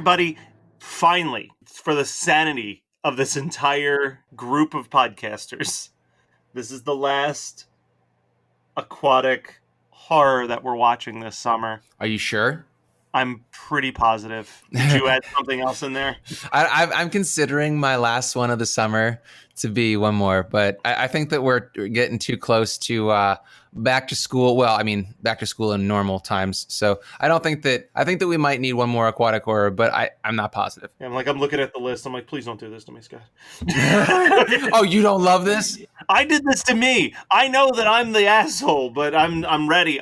everybody. Finally, for the sanity of this entire group of podcasters, this is the last aquatic horror that we're watching this summer. Are you sure? I'm pretty positive. Did you add something else in there? I'm considering my last one of the summer to be one more, but I think that we're getting too close to back to school. Well, I mean, back to school in normal times. So I think that we might need one more aquatic horror, but I'm not positive. Yeah, I'm looking at the list. I'm like, please don't do this to me, Scott. Oh, you don't love this? I did this to me. I know that I'm the asshole, but I'm ready.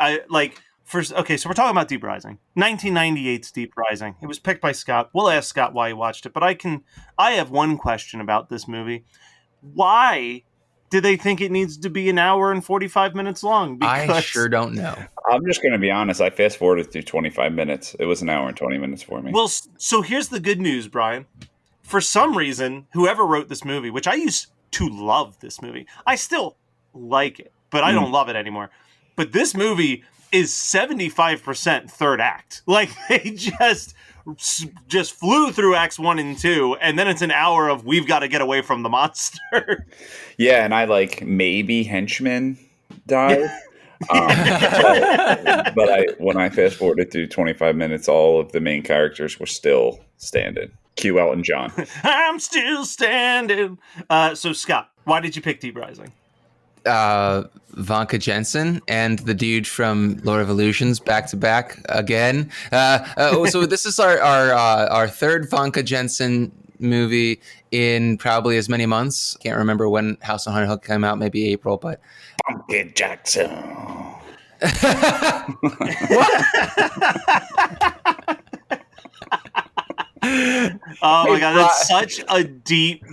Okay, so we're talking about Deep Rising. 1998's Deep Rising. It was picked by Scott. We'll ask Scott why he watched it, but I have one question about this movie. Why did they think it needs to be an hour and 45 minutes long? I sure don't know. I'm just going to be honest. I fast forwarded through 25 minutes. It was an hour and 20 minutes for me. Well, so here's the good news, Brian. For some reason, whoever wrote this movie, which I used to love this movie, I still like it, but I don't love it anymore. But this movie is 75% third act. Like, they just flew through acts 1 and 2, and then it's an hour of we've got to get away from the monster. Yeah, and I maybe henchmen died. But when I fast forwarded through 25 minutes, all of the main characters were still standing. Cue Elton John. I'm still standing. So Scott, why did you pick Deep Rising? Famke Jannsen and the dude from Lord of Illusions back to back again. So this is our third Famke Jannsen movie in probably as many months. Can't remember when House on Haunted Hill came out, maybe April, but Famke Jackson. Oh my god, that's such a deep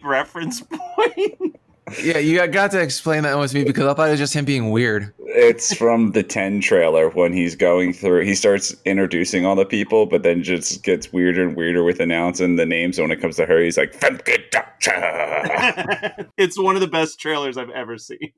reference point. Yeah, you got to explain that one to me because I thought it was just him being weird. It's from the 10 trailer when he's going through. He starts introducing all the people, but then just gets weirder and weirder with announcing the names. When it comes to her, he's like, Famke Jackson. It's one of the best trailers I've ever seen.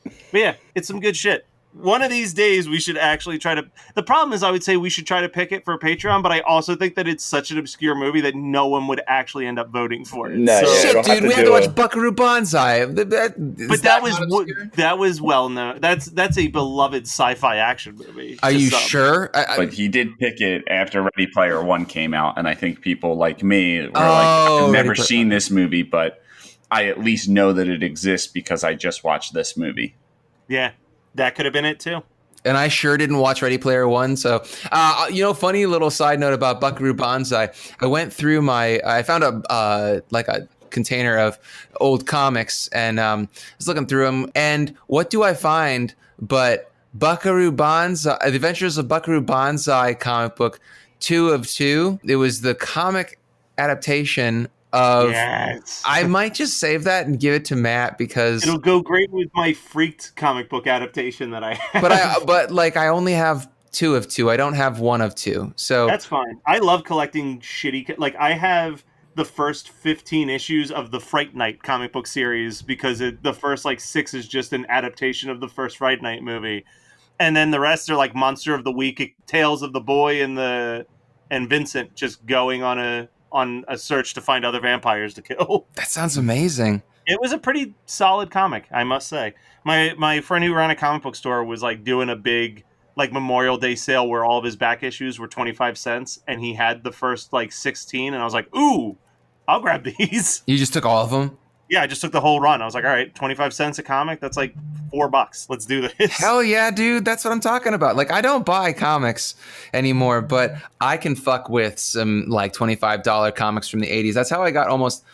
But yeah, it's some good shit. One of these days, we should actually try to... The problem is, I would say we should try to pick it for Patreon, but I also think that it's such an obscure movie that no one would actually end up voting for it. No, shit, dude, we had to watch Buckaroo Banzai. That was well known. That's a beloved sci-fi action movie. Are you sure? But he did pick it after Ready Player One came out, and I think people like me were I've never seen this movie, but I at least know that it exists because I just watched this movie. Yeah. That could have been it too. And I sure didn't watch Ready Player One. So, funny little side note about Buckaroo Banzai. I went through I found a container of old comics and was looking through them. And what do I find but Buckaroo Banzai, The Adventures of Buckaroo Banzai comic book 2 of 2. It was the comic adaptation of. Yes. I might just save that and give it to Matt because it'll go great with my Freaked comic book adaptation that I have. But I only have 2 of 2. I don't have 1 of 2. So that's fine. I love collecting shitty. I have the first 15 issues of the Fright Night comic book series because the first 6 is just an adaptation of the first Fright Night movie, and then the rest are Monster of the Week, Tales of the Boy and Vincent just going on a search to find other vampires to kill. That sounds amazing. It was a pretty solid comic, I must say. My friend who ran a comic book store was doing a big Memorial Day sale where all of his back issues were 25 cents, and he had the first 16, and I was like, ooh, I'll grab these. You just took all of them? Yeah, I just took the whole run. I was like, all right, 25 cents a comic, that's $4. Let's do this. Hell yeah, dude. That's what I'm talking about. I don't buy comics anymore, but I can fuck with some $25 comics from the 80s. That's how I got almost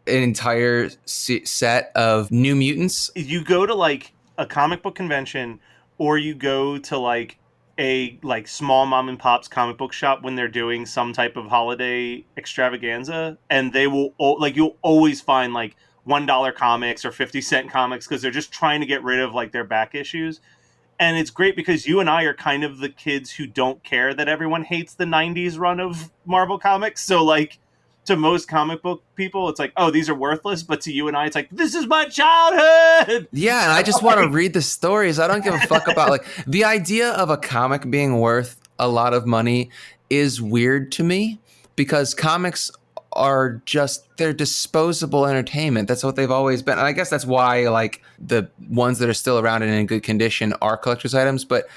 an entire set of New Mutants. You go to a comic book convention, or you go to a small mom and pop's comic book shop when they're doing some type of holiday extravaganza, and they will you'll always find $1 comics or 50-cent comics because they're just trying to get rid of their back issues. And it's great because you and I are kind of the kids who don't care that everyone hates the 90s run of Marvel comics. So to most comic book people, it's oh, these are worthless. But to you and I, it's this is my childhood. Yeah, and I just want to read the stories. I don't give a fuck about the idea of a comic being worth a lot of money is weird to me because comics are just, they're disposable entertainment. That's what they've always been. And I guess that's why like the ones that are still around and in good condition are collector's items, but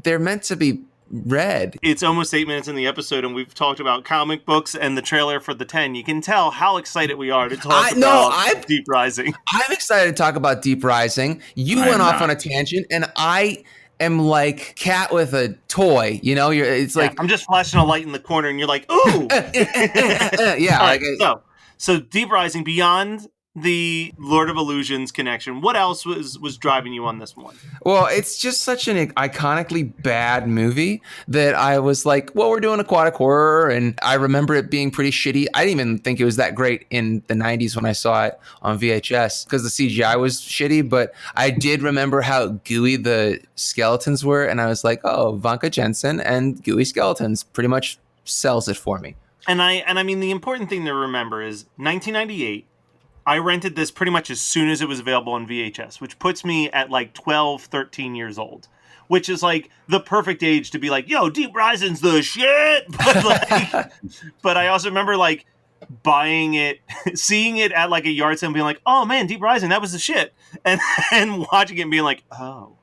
they're meant to be read. It's almost 8 minutes in the episode and we've talked about comic books and the trailer for the 10. You can tell how excited we are to talk about Deep Rising. I'm excited to talk about Deep Rising. You went off on a tangent and I am like cat with a toy, you know, it's like I'm just flashing a light in the corner and you're like, ooh. Yeah. Right, so Deep Rising, beyond the Lord of Illusions connection, what else was driving you on this one? Well, it's just such an iconically bad movie that I was like, well, we're doing aquatic horror, and I remember it being pretty shitty. I didn't even think it was that great in the 90s when I saw it on VHS because the CGI was shitty, but I did remember how gooey the skeletons were, and I was like, oh, Famke Jannsen and gooey skeletons pretty much sells it for me. And I mean, the important thing to remember is 1998, I rented this pretty much as soon as it was available on VHS, which puts me at like 12, 13 years old, which is like the perfect age to be like, yo, Deep Rising's the shit. But I also remember like buying it, seeing it at like a yard sale and being like, oh man, Deep Rising, that was the shit. And watching it and being like, oh.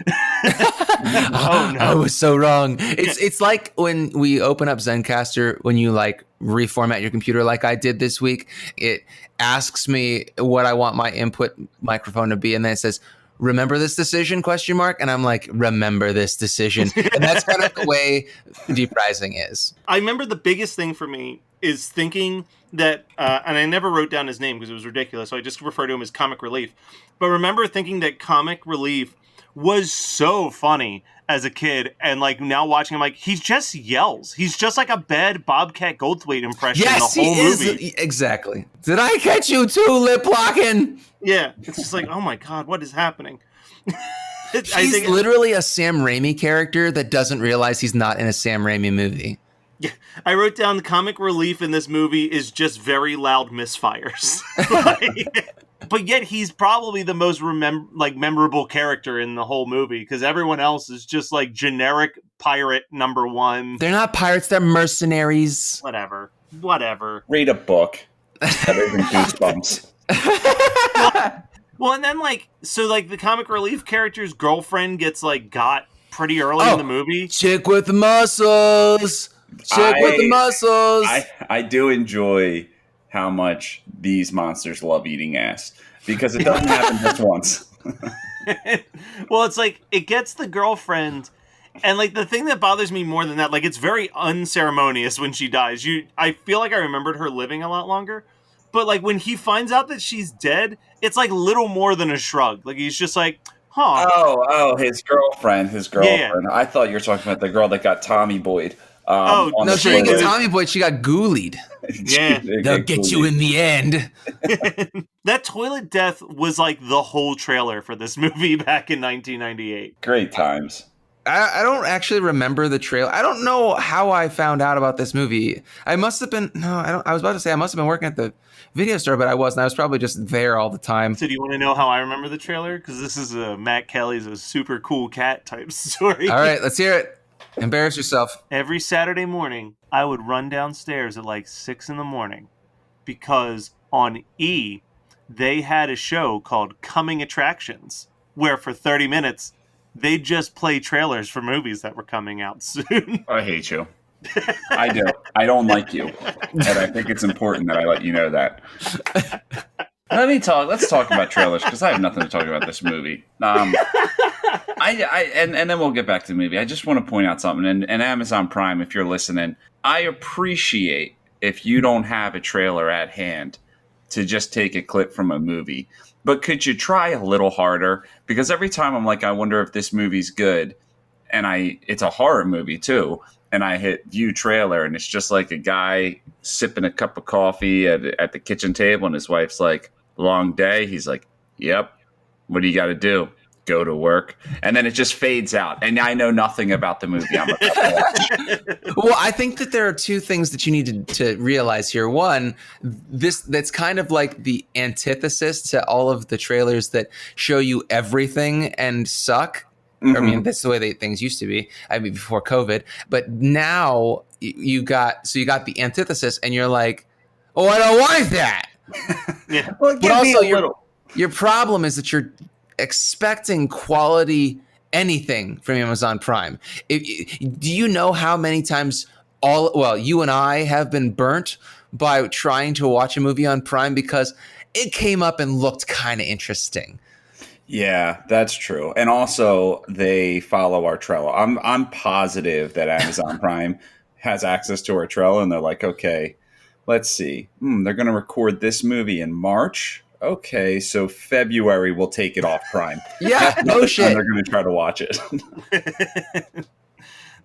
Oh no, I was so wrong. It's like when we open up Zencastr, when you like reformat your computer like I did this week, it asks me what I want my input microphone to be, and then it says, remember this decision, ? And I'm like, remember this decision. And that's kind of the way Deep Rising is. I remember the biggest thing for me is thinking that, and I never wrote down his name because it was ridiculous, so I just refer to him as Comic Relief. But remember thinking that Comic Relief was so funny as a kid, and like now watching him, like he just yells. He's just like a bad Bobcat Goldthwait impression in the whole movie. Exactly. Did I catch you too, lip locking? Yeah, it's just like, oh my god, what is happening? He's literally a Sam Raimi character that doesn't realize he's not in a Sam Raimi movie. Yeah, I wrote down the Comic Relief in this movie is just very loud misfires. But yet he's probably the most memorable character in the whole movie because everyone else is just like generic pirate number one. They're not pirates, they're mercenaries. Whatever. Read a book. Better than Goosebumps. Well, and then the Comic Relief character's girlfriend gets got pretty early in the movie. Chick with the muscles. With the muscles. I do enjoy how much these monsters love eating ass because it doesn't happen just once. Well, it's like it gets the girlfriend, and like the thing that bothers me more than that, like it's very unceremonious when she dies. I feel like I remembered her living a lot longer, but like when he finds out that she's dead, it's like little more than a shrug. Like he's just like, huh. Oh, his girlfriend. Yeah. I thought you were talking about the girl that got Tommy Boyd. No, she didn't get Tommy Boyd. She got ghoulied. Yeah. They'll get you in the end. That toilet death was like the whole trailer for this movie back in 1998. Great times. I don't actually remember the trailer. I don't know how I found out about this movie. I must have been, I was about to say I must have been working at the video store, but I wasn't. I was probably just there all the time. So do you want to know how I remember the trailer? Because this is Matt Kelly's a super cool cat type story. All right, let's hear it. Embarrass yourself. Every Saturday morning, I would run downstairs at like 6 a.m. because on E, they had a show called Coming Attractions, where for 30 minutes, they just play trailers for movies that were coming out soon. I hate you. I do. I don't like you. And I think it's important that I let you know that. Let's talk about trailers because I have nothing to talk about this movie. And then we'll get back to the movie. I just want to point out something. And Amazon Prime, if you're listening, I appreciate if you don't have a trailer at hand to just take a clip from a movie. But could you try a little harder? Because every time I'm like, I wonder if this movie's good. And it's a horror movie too. And I hit view trailer and it's just like a guy sipping a cup of coffee at the kitchen table. And his wife's like, long day. He's like, yep. What do you got to do? Go to work. And then it just fades out. And I know nothing about the movie I'm about to watch. Well, I think that there are two things that you need to realize here. One, that's kind of like the antithesis to all of the trailers that show you everything and suck. I mean, that's the way things used to be. I mean, before COVID. But now you got the antithesis, and you're like, oh, I don't want that. Yeah. Well, But also, your problem is that you're expecting quality anything from Amazon Prime. Do you know how many times you and I have been burnt by trying to watch a movie on Prime because it came up and looked kind of interesting? Yeah, that's true. And also, they follow our Trello. I'm positive that Amazon Prime has access to our Trello, and they're like, okay, let's see. They're going to record this movie in March. Okay, so February we'll take it off Prime. Yeah, no shit. They're going to try to watch it.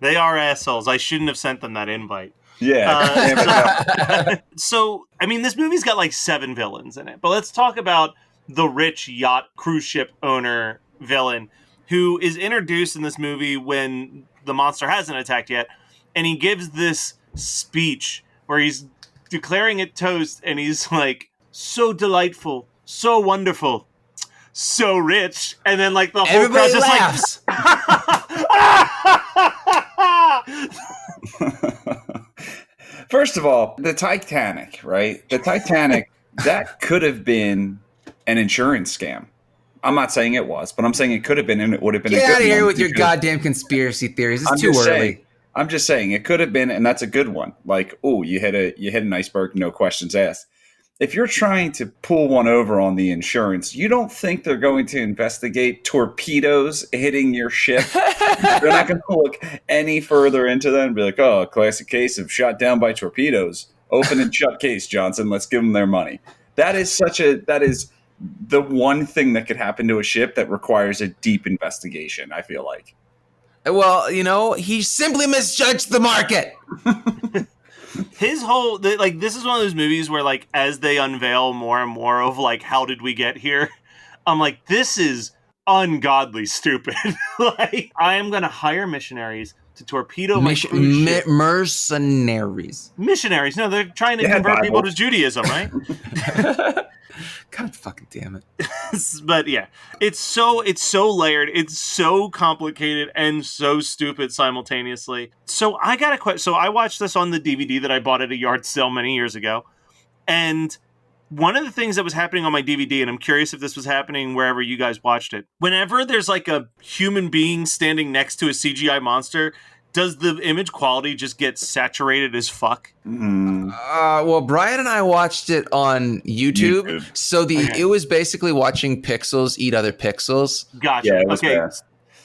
They are assholes. I shouldn't have sent them that invite. Yeah. So, I mean, this movie's got like 7 villains in it. But let's talk about the rich yacht cruise ship owner villain who is introduced in this movie when the monster hasn't attacked yet. And he gives this speech where he's declaring it toast, and he's like, so delightful, so wonderful, so rich. And then like the whole crowd just laughs. First of all, the Titanic, right? The Titanic, that could have been an insurance scam. I'm not saying it was, but I'm saying it could have been, and it would have been. Get out of here with your goddamn conspiracy theories. It's too early. I'm just saying it could have been, and that's a good one. Like, oh, you hit an iceberg, no questions asked. If you're trying to pull one over on the insurance, you don't think they're going to investigate torpedoes hitting your ship? They're not going to look any further into that and be like, oh, a classic case of shot down by torpedoes. Open and shut case, Johnson. Let's give them their money. That is the one thing that could happen to a ship that requires a deep investigation, I feel like. Well, he simply misjudged the market. His whole, this is one of those movies where, like, as they unveil more and more of, like, how did we get here? I'm like, this is ungodly stupid. Like, I am going to hire missionaries to torpedo my cruise ship. Mercenaries. Missionaries. No, they're trying to convert people to Judaism, right? God fucking damn it. But yeah, it's so layered, it's so complicated and so stupid simultaneously. So I got a question. So I watched this on the DVD that I bought at a yard sale many years ago. And one of the things that was happening on my DVD, and I'm curious if this was happening wherever you guys watched it, whenever there's like a human being standing next to a CGI monster, does the image quality just get saturated as fuck? Well, Brian and I watched it on YouTube. So it was basically watching pixels eat other pixels. Gotcha. Yeah, okay. Bad.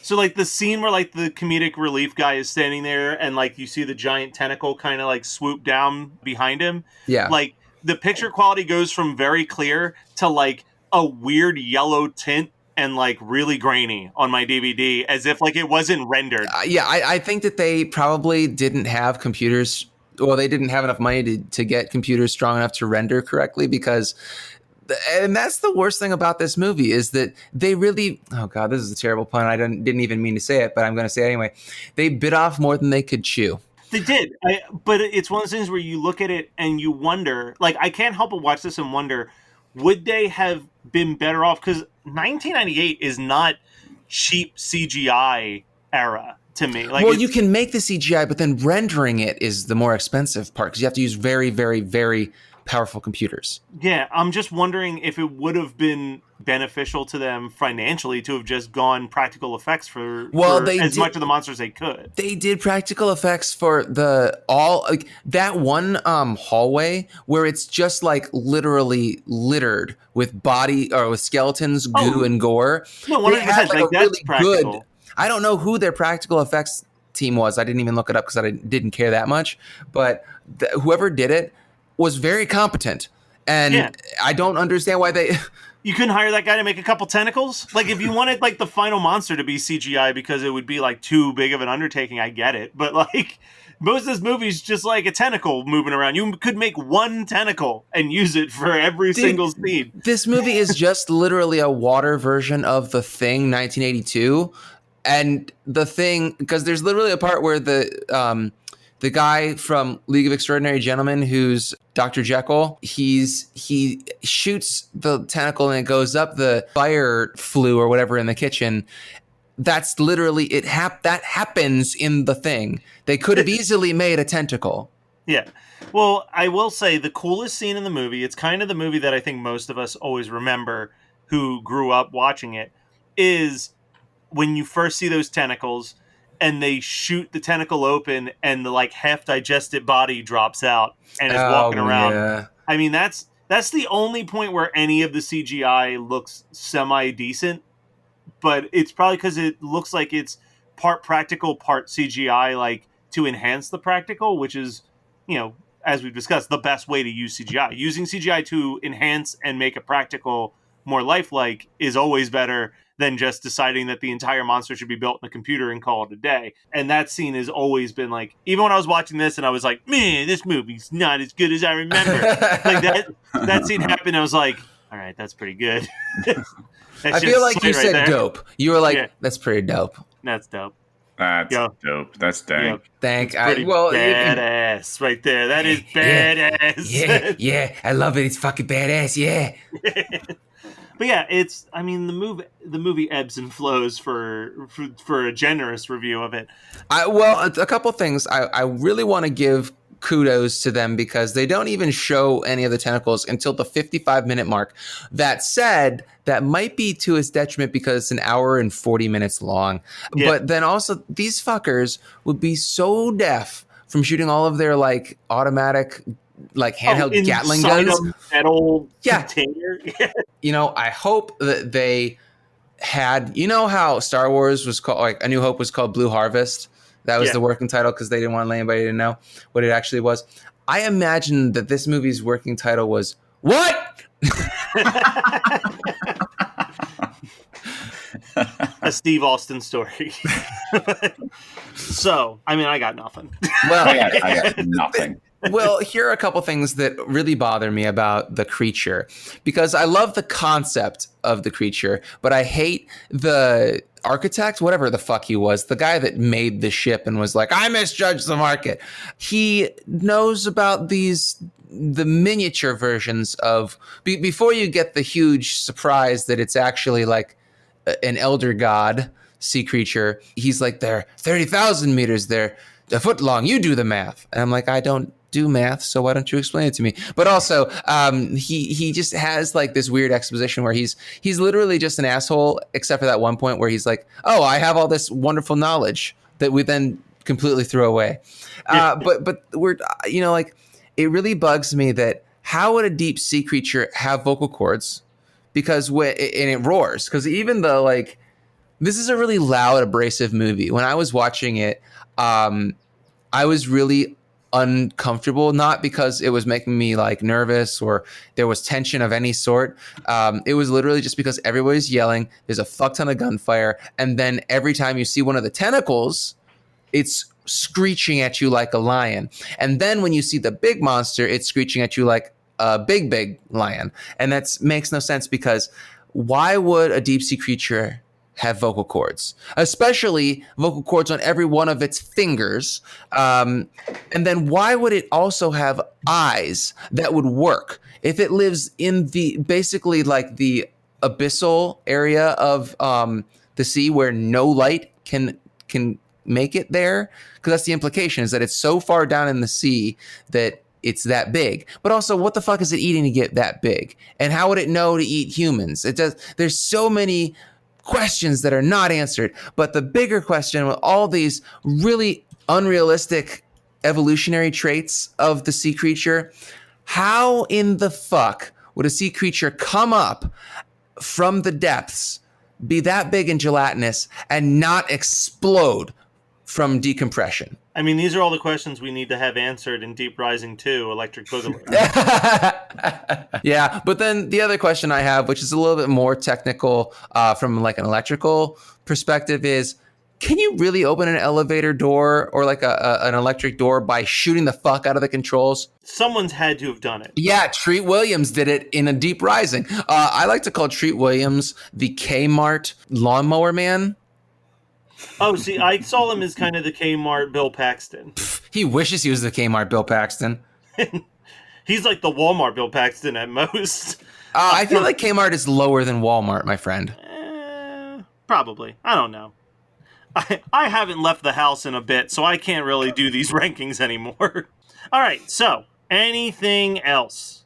So like the scene where like the comedic relief guy is standing there and like you see the giant tentacle kind of like swoop down behind him. Yeah. Like the picture quality goes from very clear to like a weird yellow tint and like really grainy on my DVD, as if like it wasn't rendered. I think that they probably didn't have computers. Well, they didn't have enough money to get computers strong enough to render correctly, because, and that's the worst thing about this movie, is that they really, oh God, this is a terrible pun. I didn't even mean to say it, but I'm going to say it anyway. They bit off more than they could chew. They did. But it's one of those things where you look at it and you wonder, like, I can't help but watch this and wonder, would they have been better off? Because 1998 is not cheap CGI era to me. Like, well, you can make the CGI, but then rendering it is the more expensive part, because you have to use very, very, very powerful computers. Yeah, I'm just wondering if it would have been beneficial to them financially to have just gone practical effects for as much of the monsters they could. They did practical effects for that one hallway where it's just like literally littered with body or with skeletons, goo, and gore. No, 100%. Like, that's practical. Good, I don't know who their practical effects team was. I didn't even look it up because I didn't care that much. But whoever did it was very competent. And I don't understand why they... You couldn't hire that guy to make a couple tentacles? Like, if you wanted, like, the final monster to be CGI because it would be, like, too big of an undertaking, I get it. But, like, most of this movie's just, like, a tentacle moving around. You could make one tentacle and use it for every single scene. This movie is just literally a water version of The Thing, 1982. And The Thing, because there's literally a part where the guy from League of Extraordinary Gentlemen, who's Dr. Jekyll, he shoots the tentacle and it goes up the fire flue or whatever in the kitchen. that's literally that happens in the thing. They could have easily made a tentacle. Yeah. Well, I will say the coolest scene in the movie, it's kind of the movie that I think most of us always remember who grew up watching it, is when you first see those tentacles and they shoot the tentacle open and the like half digested body drops out and is walking around. Yeah. I mean, that's the only point where any of the CGI looks semi decent, but it's probably because it looks like it's part practical, part CGI, like to enhance the practical, which is, as we've discussed, the best way to use CGI. Using CGI to enhance and make a practical more lifelike is always better than just deciding that the entire monster should be built in a computer and call it a day. And that scene has always been like, even when I was watching this and I was like, man, this movie's not as good as I remember. Like that scene happened, I was like, all right, that's pretty good. I feel like you said there. Dope. You were like, that's pretty dope. That's dope. That's dope. That's dank. Thank. Badass right there. That is badass. Yeah. I love it. It's fucking badass. Yeah. But yeah, the movie ebbs and flows for a generous review of it. A couple things. I really want to give kudos to them because they don't even show any of the tentacles until the 55-minute mark. That said, that might be to its detriment because it's an hour and 40 minutes long. Yeah. But then also, these fuckers would be so deaf from shooting all of their like automatic, like handheld Gatling guns. That old container. I hope that they had. You know how Star Wars was called, like A New Hope was called Blue Harvest. That was the working title because they didn't want anybody to know what it actually was. I imagine that this movie's working title was what? A Steve Austin story. So, I got nothing. Well, I got nothing. Well, here are a couple things that really bother me about the creature, because I love the concept of the creature, but I hate the architect, whatever the fuck he was, the guy that made the ship and was like, I misjudged the market. He knows about the miniature versions of, before you get the huge surprise that it's actually like an elder god sea creature. He's like, they're 30,000 meters, they're a foot long, you do the math. And I'm like, I don't do math, so why don't you explain it to me? But also, he just has like this weird exposition where he's literally just an asshole, except for that one point where he's like, oh, I have all this wonderful knowledge that we then completely threw away. But we're, like, it really bugs me that how would a deep sea creature have vocal cords? Because and it roars. Because even though, like, this is a really loud, abrasive movie. When I was watching it, I was really uncomfortable, not because it was making me like nervous or there was tension of any sort. It was literally just because everybody's yelling, there's a fuck ton of gunfire, and then every time you see one of the tentacles, it's screeching at you like a lion. And then when you see the big monster, it's screeching at you like a big lion. And that makes no sense, because why would a deep sea creature have vocal cords, especially vocal cords on every one of its fingers? And then why would it also have eyes that would work if it lives in the basically like the abyssal area of the sea where no light can make it there? Because that's the implication, is that it's so far down in the sea that it's that big. But also, what the fuck is it eating to get that big? And how would it know to eat humans? There's so many questions that are not answered. But the bigger question with all these really unrealistic evolutionary traits of the sea creature, how in the fuck would a sea creature come up from the depths, be that big and gelatinous, and not explode from decompression? I mean, these are all the questions we need to have answered in Deep Rising 2, Electric Boogaloo. Yeah, but then the other question I have, which is a little bit more technical from like an electrical perspective, is can you really open an elevator door or like an electric door by shooting the fuck out of the controls? Someone's had to have done it. Yeah, Treat Williams did it in A Deep Rising. I like to call Treat Williams the K-Mart lawnmower man. Oh, see, I saw him as kind of the K-Mart Bill Paxton. He wishes he was the K-Mart Bill Paxton. He's like the Walmart Bill Paxton at most. I feel like Kmart is lower than Walmart, my friend. Probably. I don't know. I haven't left the house in a bit, so I can't really do these rankings anymore. All right, so anything else?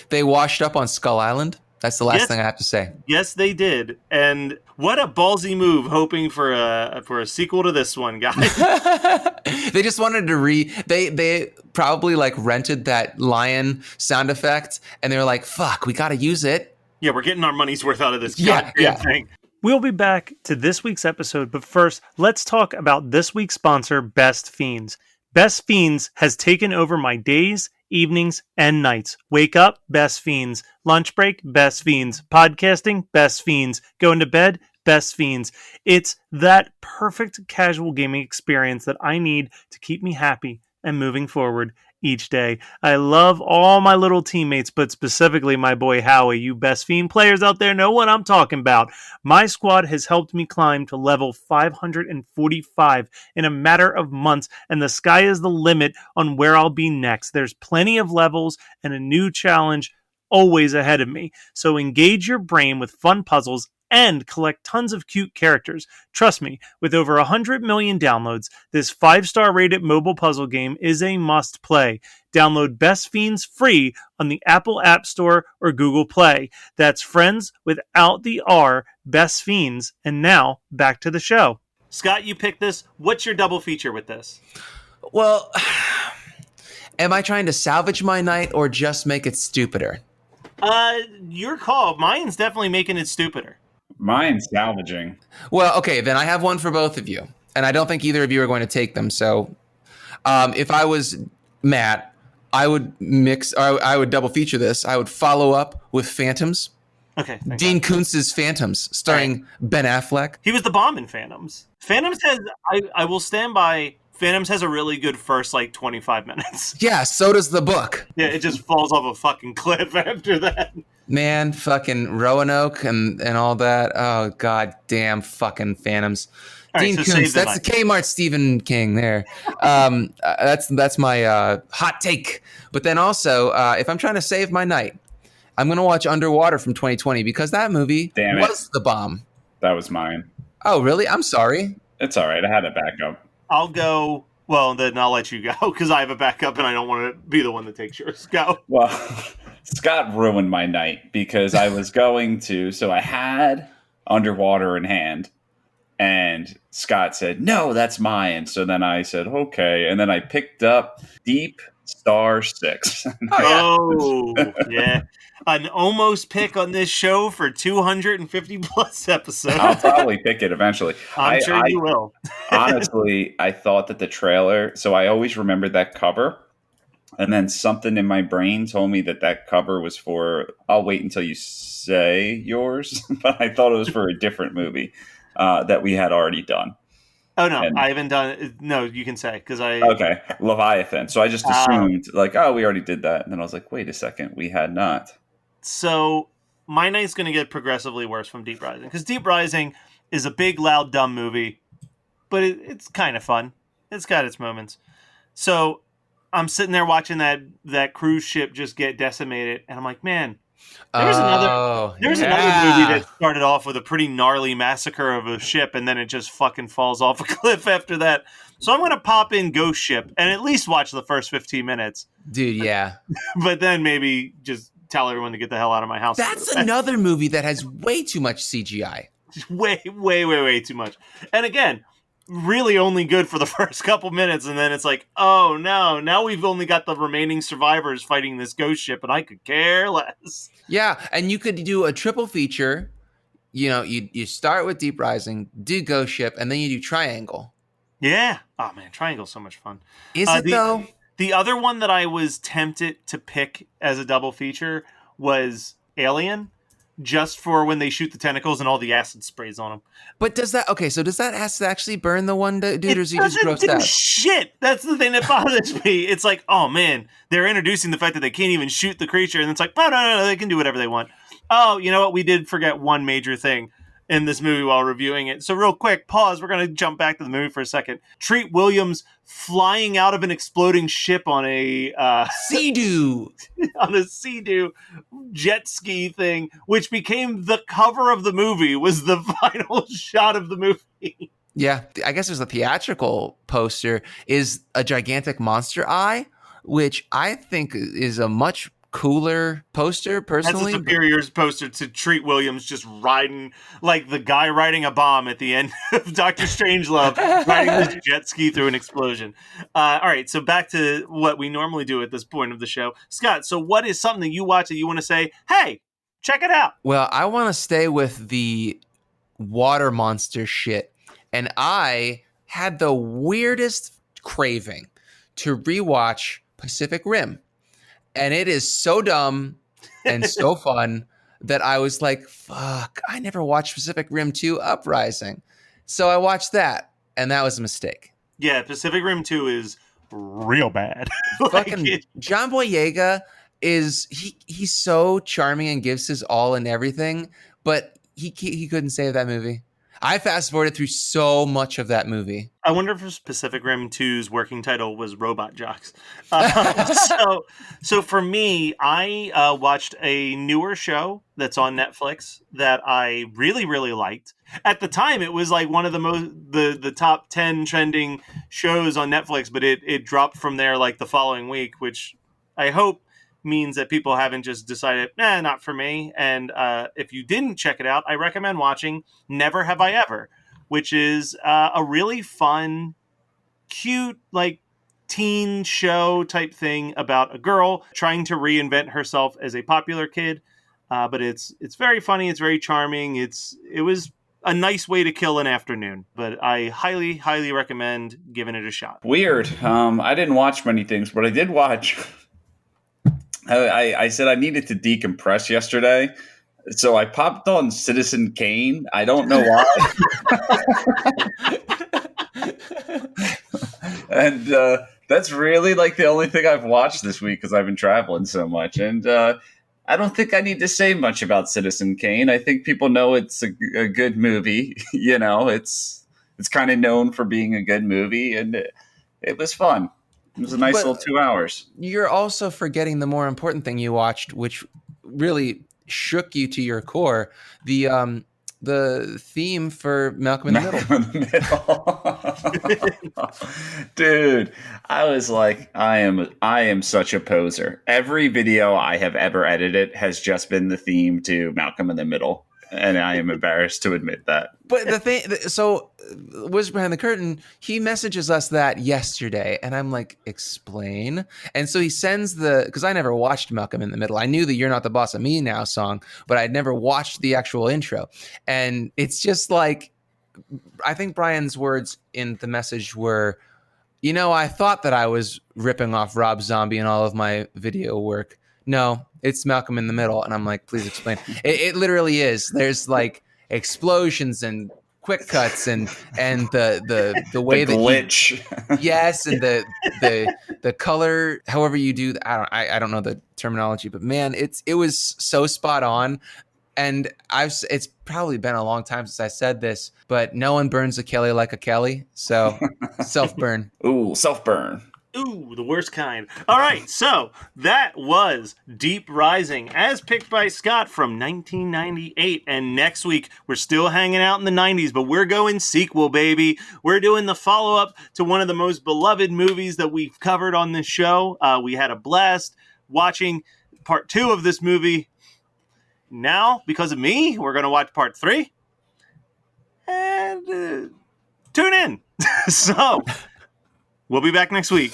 They washed up on Skull Island. That's the last Yes. thing I have to say. Yes, they did, and what a ballsy move! Hoping for a sequel to this one, guys. They just wanted to they probably like rented that lion sound effect, and they were like, "Fuck, we got to use it." Yeah, we're getting our money's worth out of this Yeah, goddamn thing. We'll be back to this week's episode, but first, let's talk about this week's sponsor, Best Fiends. Best Fiends has taken over my days, evenings, and nights. Wake up, Best Fiends. Lunch break, Best Fiends. Podcasting, Best Fiends. Going to bed, Best Fiends. It's that perfect casual gaming experience that I need to keep me happy and moving forward each day. I love all my little teammates, but specifically my boy Howie. You Best Fiend players out there know what I'm talking about. My squad has helped me climb to level 545 in a matter of months, and the sky is the limit on where I'll be next. There's plenty of levels and a new challenge always ahead of me. So engage your brain with fun puzzles and collect tons of cute characters. Trust me, with over 100 million downloads, this 5-star rated mobile puzzle game is a must play. Download Best Fiends free on the Apple App Store or Google Play. That's friends without the R, Best Fiends. And now, back to the show. Scott, you picked this. What's your double feature with this? Well, am I trying to salvage my night or just make it stupider? Your call. Mine's definitely making it stupider. Mine's salvaging. Well, okay, then I have one for both of you. And I don't think either of you are going to take them. So if I was Matt, I would I would double feature this. I would follow up with Phantoms. Okay. Dean Koontz's Phantoms, starring Ben Affleck. He was the bomb in Phantoms. Phantoms has, I will stand by, Phantoms has a really good first, 25 minutes. Yeah, so does the book. Yeah, it just falls off a fucking cliff after that. Man, fucking Roanoke and all that. Oh, god damn fucking Phantoms. Dean Koontz, that's the K-Mart Stephen King there. That's my hot take. But then also, if I'm trying to save my night, I'm going to watch Underwater from 2020 because that movie was the bomb. That was mine. Oh, really? I'm sorry. It's all right. I had a backup. I'll go. Well, then I'll let you go because I have a backup and I don't want to be the one that takes yours. Go. Well, Scott ruined my night because I was going to. So I had Underwater in hand, and Scott said, "No, that's mine." So then I said, "Okay," and then I picked up Deep Star 6. Oh, yeah. An almost pick on this show for 250 plus episodes. I'll probably pick it eventually. I'm sure you will. Honestly, I thought that the trailer, so I always remembered that cover. And then something in my brain told me that cover was for, I'll wait until you say yours, but I thought it was for a different movie that we had already done. Oh, no, I haven't done it. No, you can say, because Okay, Leviathan. So I just assumed, we already did that. And then I was like, wait a second, we had not. So my night's going to get progressively worse from Deep Rising, because Deep Rising is a big, loud, dumb movie, but it's kind of fun. It's got its moments. So I'm sitting there watching that cruise ship just get decimated, and I'm like, man, there's another movie that started off with a pretty gnarly massacre of a ship, and then it just fucking falls off a cliff after that. So I'm going to pop in Ghost Ship and at least watch the first 15 minutes. Dude, yeah. But then maybe just tell everyone to get the hell out of my house. That's another movie that has way too much CGI. Way too much. And again, really only good for the first couple minutes, and then it's like, oh no, now we've only got the remaining survivors fighting this ghost ship, and I could care less. Yeah, and you could do a triple feature. You know, you start with Deep Rising, do Ghost Ship, and then you do Triangle. Yeah. Oh man, Triangle's so much fun. Is it though? The other one that I was tempted to pick as a double feature was Alien, just for when they shoot the tentacles and all the acid sprays on them. But does that acid actually burn the one dude, or is he just grossed out? Shit, that's the thing that bothers me. It's like, oh man, they're introducing the fact that they can't even shoot the creature, and it's like, no, they can do whatever they want. Oh, you know what? We did forget one major thing in this movie while reviewing it. So real quick, pause. We're going to jump back to the movie for a second. Treat Williams flying out of an exploding ship on a Sea-Doo. on a Sea-Doo jet ski thing, which became the cover of the movie, was the final shot of the movie. Yeah, I guess there's a theatrical poster is a gigantic monster eye, which I think is a much cooler poster That's a personally. superior poster to Treat Williams just riding, like the guy riding a bomb at the end of Doctor Strangelove, riding this jet ski through an explosion. All right, so back to what we normally do at this point of the show. Scott, so what is something that you watch that you want to say, hey, check it out? Well, I want to stay with the water monster shit. And I had the weirdest craving to rewatch Pacific Rim. And it is so dumb and so fun that I was like, fuck, I never watched Pacific Rim 2 Uprising. So I watched that, and that was a mistake. Yeah, Pacific Rim 2 is real bad. Fucking John Boyega he's so charming and gives his all in everything, but he couldn't save that movie. I fast forwarded through so much of that movie. I wonder if Pacific Rim 2's working title was Robot Jocks. So for me, I watched a newer show that's on Netflix that I really, really liked. At the time, it was like one of the top 10 trending shows on Netflix, but it dropped from there like the following week, which I hope means that people haven't just decided, not for me. And if you didn't check it out, I recommend watching Never Have I Ever, which is a really fun, cute, like teen show type thing about a girl trying to reinvent herself as a popular kid. But it's very funny. It's very charming. It was a nice way to kill an afternoon, but I highly, highly recommend giving it a shot. Weird. I didn't watch many things, but I did watch. I said I needed to decompress yesterday, so I popped on Citizen Kane. I don't know why. And that's really like the only thing I've watched this week because I've been traveling so much. And I don't think I need to say much about Citizen Kane. I think people know it's a good movie. You know, it's kind of known for being a good movie, and it was fun. It was a nice little 2 hours. You're also forgetting the more important thing you watched, which really shook you to your core. The theme for Malcolm in the Middle. Dude, I was like, I am such a poser. Every video I have ever edited has just been the theme to Malcolm in the Middle. And I am embarrassed to admit that. But the thing, so Wizard Behind the Curtain, he messages us that yesterday, and I'm like, explain. And so he sends because I never watched Malcolm in the Middle. I knew the You're Not the Boss of Me Now song, but I'd never watched the actual intro. And it's just like, I think Brian's words in the message were, I thought that I was ripping off Rob Zombie and all of my video work. No, it's Malcolm in the Middle. And I'm like, please explain. It literally is. There's like explosions and quick cuts and the way the glitch. Yes, and the color, however you do. I don't know the terminology, but man, it was so spot on. And it's probably been a long time since I said this, but no one burns a Kelly like a Kelly. So self-burn. Ooh, self-burn. Ooh, the worst kind. All right, so that was Deep Rising, as picked by Scott from 1998. And next week, we're still hanging out in the 90s, but we're going sequel, baby. We're doing the follow-up to one of the most beloved movies that we've covered on this show. We had a blast watching part 2 of this movie. Now, because of me, we're going to watch part 3. And tune in. So... we'll be back next week.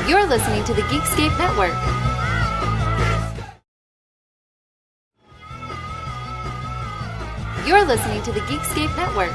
You're listening to the Geekscape Network. You're listening to the Geekscape Network.